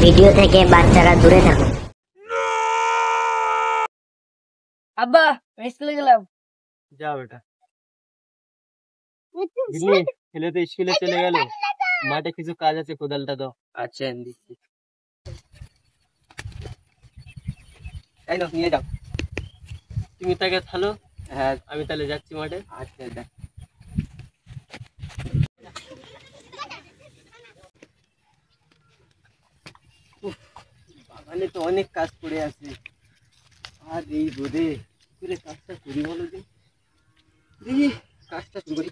Video থেকে বাচ্চারা দূরে থাকুন। আব্বা স্কুলে গেলাম। যাও বেটা। ছেলে তো স্কুলে চলে গেল, মাঠে কিছু কাজ আছে, কোদালটা দাও। আচ্ছা দিচ্ছি। এই নাও নিয়ে যাও। তুমি তাকে থালো, হ্যাঁ আমি তাহলে যাচ্ছি মাঠে। আচ্ছা দেখ। বাগানে তো অনেক কাজ পড়ে আছে, আর এই রোদে করে কাজটা করি বলো যে, দেখি কাজটা করি।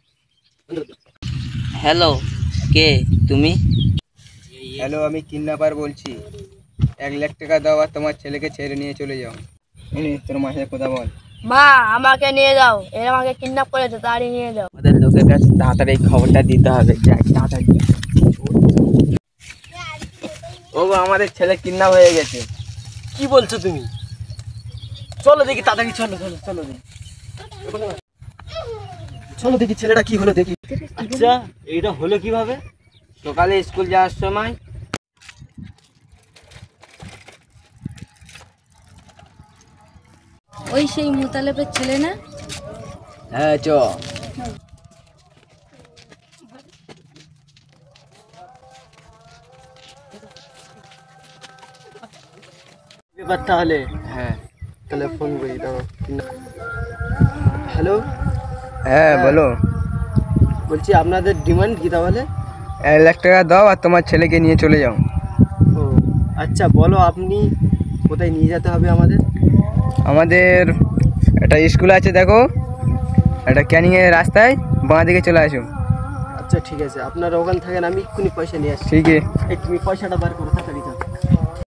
হ্যালো, কে তুমি? হ্যালো, আমি কিডন্যাপার বলছি। 1 লাখ টাকা দাও আর তোমার ছেলেকে ছেড়ে নিয়ে চলে যাও। তোর মাসের কথা বল। মা আমাকে নিয়ে যাও, এরা আমাকে কিডন্যাপ করেছে, তাড়াতাড়ি নিয়ে যাও। আমাদের লোকের কাছে তাড়াতাড়ি খবরটা দিতে হবে। যাই তাড়াতাড়ি। ওগো, আমাদের ছেলে কিডন্যাপ হয়ে গেছে। কি বলছো তুমি? চলো দেখি তাড়াতাড়ি, চলো চলো চলো দেখি। চলো দেখি ছেলেটা কি হলো দেখি। আচ্ছা, এইটা হলো কিভাবে? সকালে স্কুল যাওয়ার সময় ওই সেই মুতালেবের ছেলে না? হ্যাঁ চ। ব্যাপার তাহলে। হ্যাঁ তাহলে ফোন করি, দাঁড়াও। হ্যালো, হ্যাঁ বলো। বলছি আপনাদের ডিমান্ড কি তাহলে? 1 লাখ টাকা দাও আর তোমার ছেলেকে নিয়ে চলে যাও। ও আচ্ছা, বলো আপনি কোথায় নিয়ে যেতে হবে আমাদের? আমাদের একটা স্কুল আছে, দেখো একটা ক্যানিংয়ের রাস্তায় বাঁ দিকে চলে আসো। আচ্ছা ঠিক আছে, আপনারা ওখানে থাকেন, আমি এক্ষুনি পয়সা নিয়ে আসছি। ঠিক আছে। এই তুমি পয়সাটা বার করো।